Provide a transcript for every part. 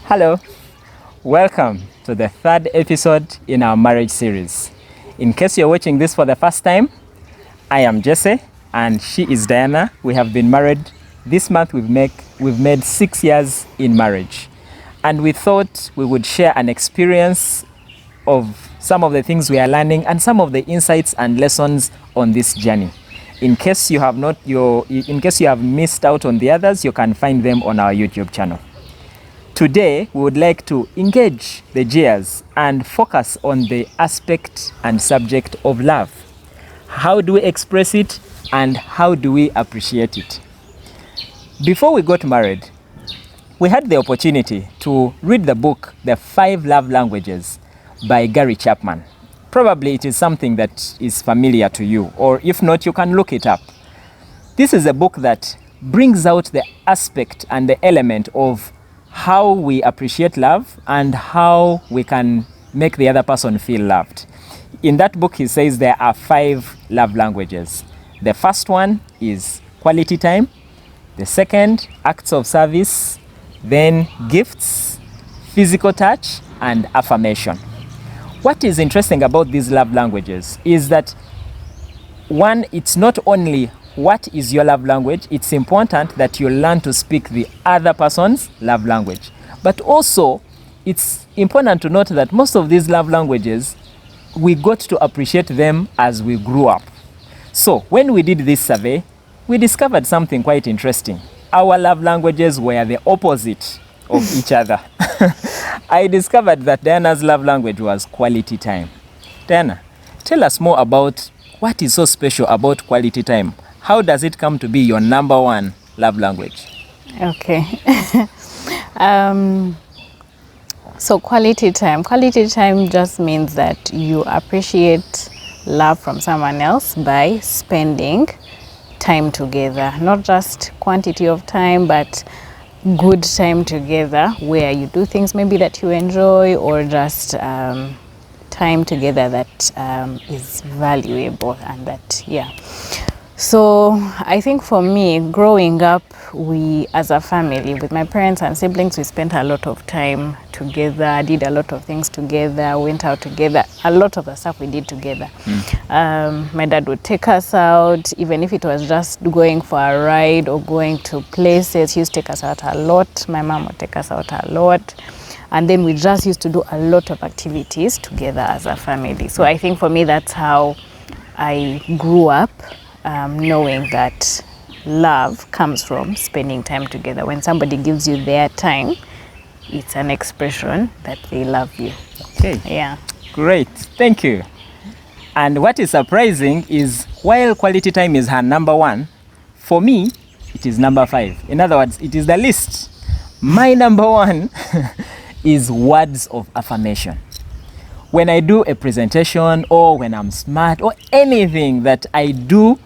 Hello, welcome to the third episode in our marriage series. In case you're watching this for the first time, I am Jesse and she is Diana. We have been married. This month we've made 6 years in marriage. And we thought we would share an experience of some of the things we are learning and some of the insights and lessons on this journey. In case you have missed out on the others, you can find them on our YouTube channel. Today, we would like to engage the gears and focus on the aspect and subject of love. How do we express it and how do we appreciate it? Before we got married, we had the opportunity to read the book, The 5 Love Languages by Gary Chapman. Probably it is something that is familiar to you, or if not, you can look it up. This is a book that brings out the aspect and the element of how we appreciate love and how we can make the other person feel loved. In that book, he says there are 5 love languages. The first one is quality time. The second, acts of service. Then gifts, physical touch, and affirmation. What is interesting about these love languages is that, one, it's not only what is your love language, it's important that you learn to speak the other person's love language. But also, it's important to note that most of these love languages, we got to appreciate them as we grew up. So, when we did this survey, we discovered something quite interesting. Our love languages were the opposite of each other. I discovered that Diana's love language was quality time. Diana, tell us more about what is so special about quality time. How does it come to be your number one love language? Okay. So quality time just means that you appreciate love from someone else by spending time together. Not just quantity of time, but good time together where you do things maybe that you enjoy, or just time together that is valuable, and that, yeah. So I think for me, growing up, we as a family with my parents and siblings, we spent a lot of time together, did a lot of things together, went out together, a lot of the stuff we did together. My dad would take us out, even if it was just going for a ride or going to places. He used to take us out a lot. My mom would take us out a lot. And then we just used to do a lot of activities together as a family. So I think for me, that's how I grew up, knowing that love comes from spending time together. When somebody gives you their time, it's an expression that they love you. Okay. Yeah. Great. Thank you. And what is surprising is, while quality time is her number one, for me, it is number 5. In other words, it is the least. My number one is words of affirmation. When I do a presentation, or when I'm smart, or anything that I do,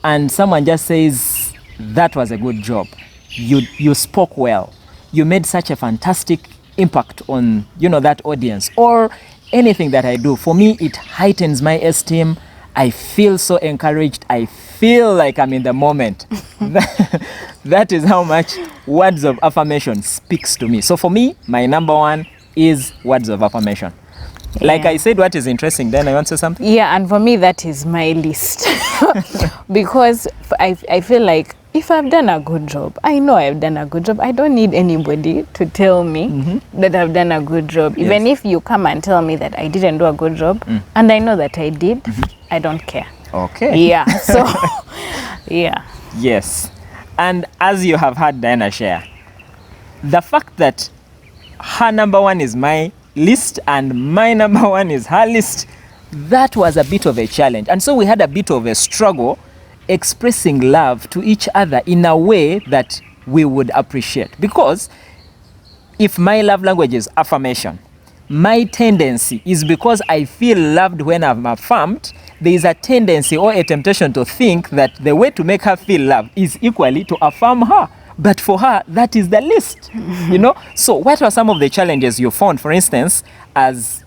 and someone just says, that was a good job, you spoke well, you made such a fantastic impact on that audience, or anything that I do, for me it heightens my esteem. I feel so encouraged. I feel like I'm in the moment. That is how much words of affirmation speaks to me. So for me, my number one is words of affirmation. Yeah. Like I said, what is interesting, then I want to say something? Yeah, and for me, that is my list. Because I feel like if I've done a good job, I know I've done a good job. I don't need anybody to tell me that I've done a good job. Yes. Even if you come and tell me that I didn't do a good job, and I know that I did, I don't care. Okay. Yeah, so, yeah. Yes. And as you have heard Diana share, the fact that her number one is my list and my number one is her list, that was a bit of a challenge. And so we had a bit of a struggle expressing love to each other in a way that we would appreciate. Because if my love language is affirmation, my tendency is, because I feel loved when I'm affirmed, there is a tendency or a temptation to think that the way to make her feel loved is equally to affirm her. But for her, that is the least, So what were some of the challenges you found, for instance, as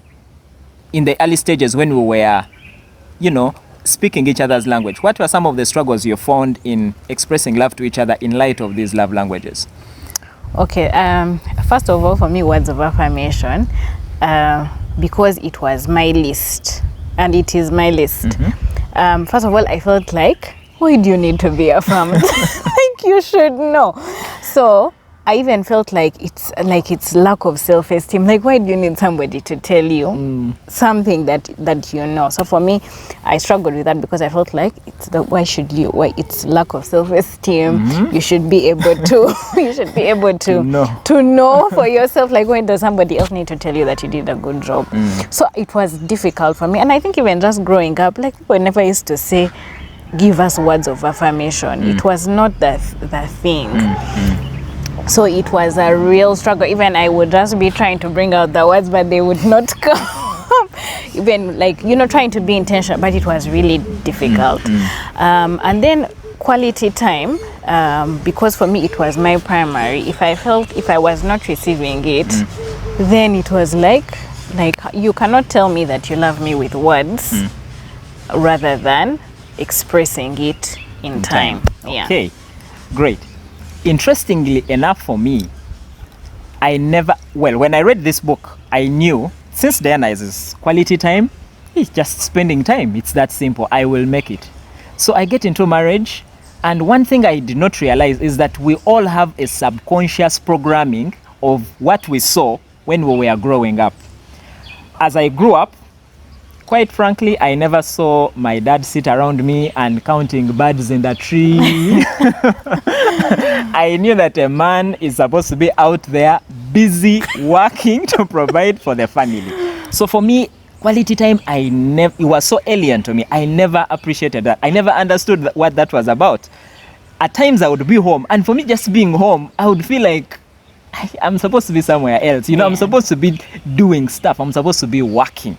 in the early stages when we were, speaking each other's language? What were some of the struggles you found in expressing love to each other in light of these love languages? Okay, first of all, for me, words of affirmation, because it was my list, and it is my list. First of all, I felt like, why do you need to be affirmed? Like, you should know. So I even felt like it's lack of self-esteem. Like, why do you need somebody to tell you something that you know? So for me, I struggled with that because I felt like why it's lack of self-esteem. You should be able to to know for yourself. Like, why does somebody else need to tell you that you did a good job? So it was difficult for me, and I think even just growing up, like, people never used to say, give us words of affirmation. It was not the thing. So it was a real struggle. Even I would just be trying to bring out the words, but they would not come. Even like, trying to be intentional, but it was really difficult. And then quality time, because for me it was my primary. If I was not receiving it, then it was like you cannot tell me that you love me with words rather than expressing it in time. Okay, great. Interestingly enough for me, when I read this book, I knew, since Diana is quality time, it's just spending time. It's that simple. I will make it. So I get into marriage, and one thing I did not realize is that we all have a subconscious programming of what we saw when we were growing up. As I grew up, quite frankly, I never saw my dad sit around me and counting birds in the tree. I knew that a man is supposed to be out there busy working to provide for the family. So for me, quality time, it was so alien to me. I never appreciated that. I never understood what that was about. At times I would be home, and for me, just being home, I would feel like I'm supposed to be somewhere else. I'm supposed to be doing stuff. I'm supposed to be working,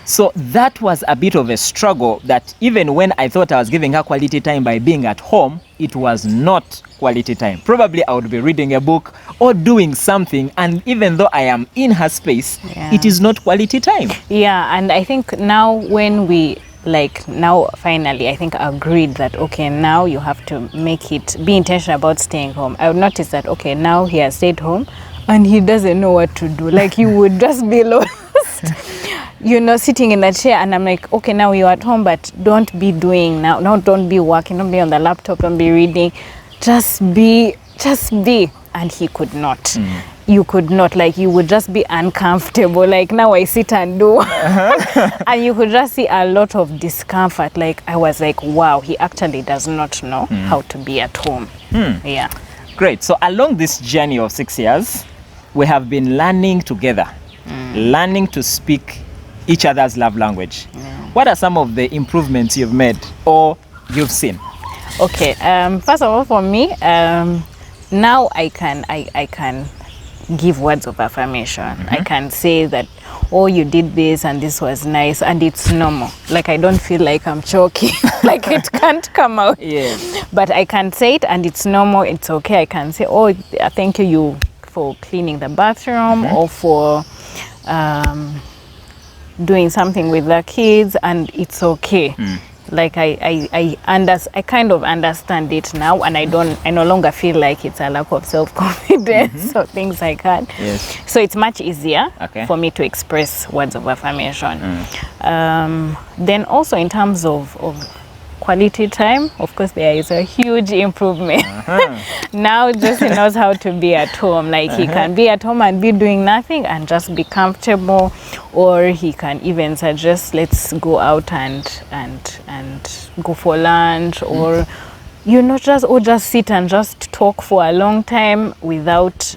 So that was a bit of a struggle, that even when I thought I was giving her quality time by being at home, it was not quality time. Probably I would be reading a book or doing something, and even though I am in her space, it is not quality time. Yeah, and I think now when we finally I think agreed that okay, now you have to be intentional about staying home. I would notice that okay, now he has stayed home and he doesn't know what to do. Like, you would just be lost. Sitting in the chair, and I'm like, okay, now you're at home, but don't be doing now. No, don't be working, don't be on the laptop, don't be reading. Just be. And he could not. You could not. Like, you would just be uncomfortable. Like, now I sit and do. And you could just see a lot of discomfort. Like, I was like, wow, he actually does not know how to be at home. Yeah. Great. So along this journey of 6 years, we have been learning together, learning to speak each other's love language. What are some of the improvements you've made or you've seen? Okay, first of all, for me, now I can give words of affirmation. I can say that, oh, you did this and this was nice, and it's normal. Like, I don't feel like I'm choking, like it can't come out. But I can say it and it's normal, it's okay. I can say, oh, thank you for cleaning the bathroom, or for doing something with the kids, and it's okay. Like, I kind of understand it now, and I no longer feel like it's a lack of self-confidence or things like that. So it's much easier for me to express words of affirmation. Then also in terms of quality time, of course, there is a huge improvement. Now Jesse knows how to be at home. Like, he can be at home and be doing nothing and just be comfortable, or he can even suggest, let's go out and go for lunch, or just sit and just talk for a long time without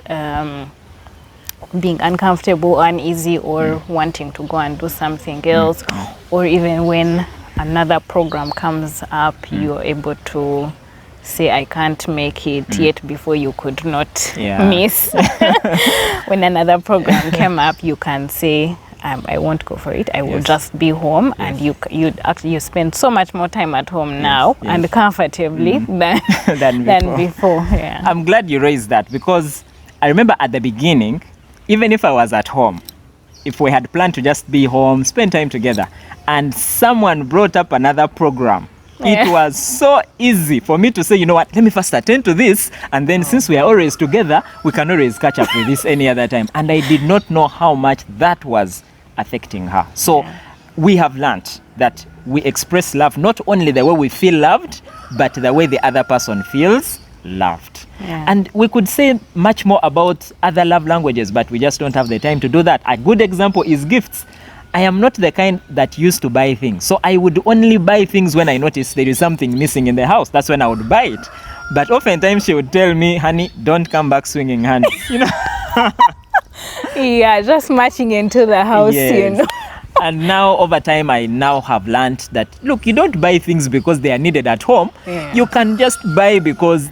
being uncomfortable, uneasy, or wanting to go and do something else. Or even when another program comes up, you're able to say, I can't make it yet, before you could not miss. When another program came up, you can say, I won't go for it. I will just be home. And you spend so much more time at home now and comfortably than before. I'm glad you raised that, because I remember at the beginning, even if I was at home, if we had planned to just be home, spend time together, and someone brought up another program, It was so easy for me to say, you know what, let me first attend to this, and then since we are always together, we can always catch up with this any other time. And I did not know how much that was affecting her. So we have learned that we express love not only the way we feel loved, but the way the other person feels loved. And we could say much more about other love languages, but we just don't have the time to do that. A good example is gifts. I am not the kind that used to buy things. So I would only buy things when I notice there is something missing in the house. That's when I would buy it. But oftentimes she would tell me, honey, don't come back swinging hands. You know? Yeah, just marching into the house, you know. And now over time, I now have learned that, look, you don't buy things because they are needed at home. You can just buy because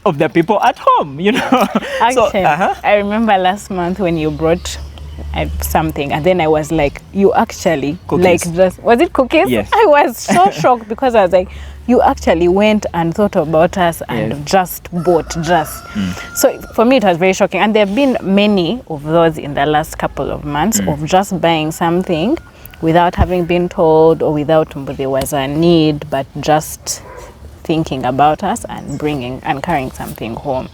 of the people at home, you know. Actually, I remember last month when you brought something, and then I was like, you actually cookies. Like, just was it cookies? Yes. I was so shocked because I was like, you actually went and thought about us and just bought just. So for me it was very shocking, and there have been many of those in the last couple of months of just buying something without having been told, or without there was a need, but just thinking about us and bringing and carrying something home.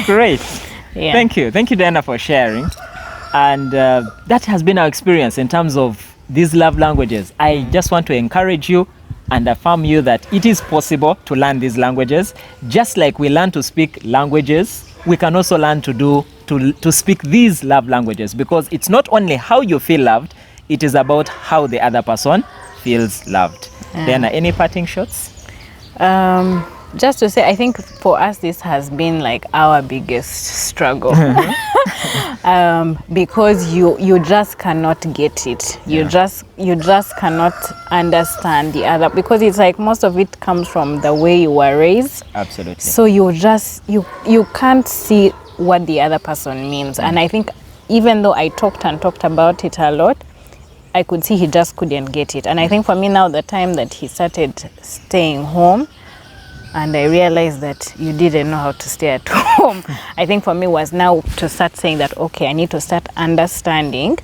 Great. Thank you, Diana, for sharing. And that has been our experience in terms of these love languages. I just want to encourage you and affirm you that it is possible to learn these languages. Just like we learn to speak languages, we can also learn to speak these love languages, because it's not only how you feel loved, it is about how the other person feels loved. Diana, any parting shots? Just to say, I think for us this has been like our biggest struggle. Because you just cannot get it. You just cannot understand the other, because it's like most of it comes from the way you were raised. Absolutely. So you can't see what the other person means. And I think even though I talked about it a lot, I could see he just couldn't get it. And I think for me now, the time that he started staying home, and I realized that you didn't know how to stay at home, I think for me was now to start saying that, okay, I need to start understanding,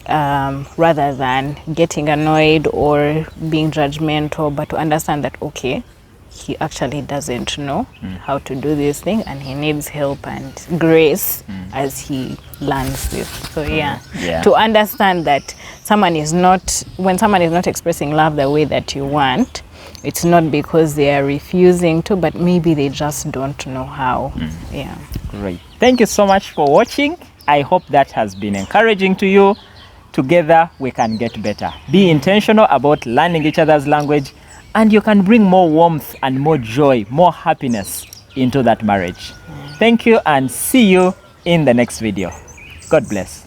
rather than getting annoyed or being judgmental, but to understand that, okay, he actually doesn't know how to do this thing, and he needs help and grace as he learns this. So to understand that when someone is not expressing love the way that you want, it's not because they are refusing to, but maybe they just don't know how. Great. Thank you so much for watching. I hope that has been encouraging to you. Together we can get better. Be intentional about learning each other's language, and you can bring more warmth and more joy, more happiness into that marriage. Thank you, and see you in the next video. God bless.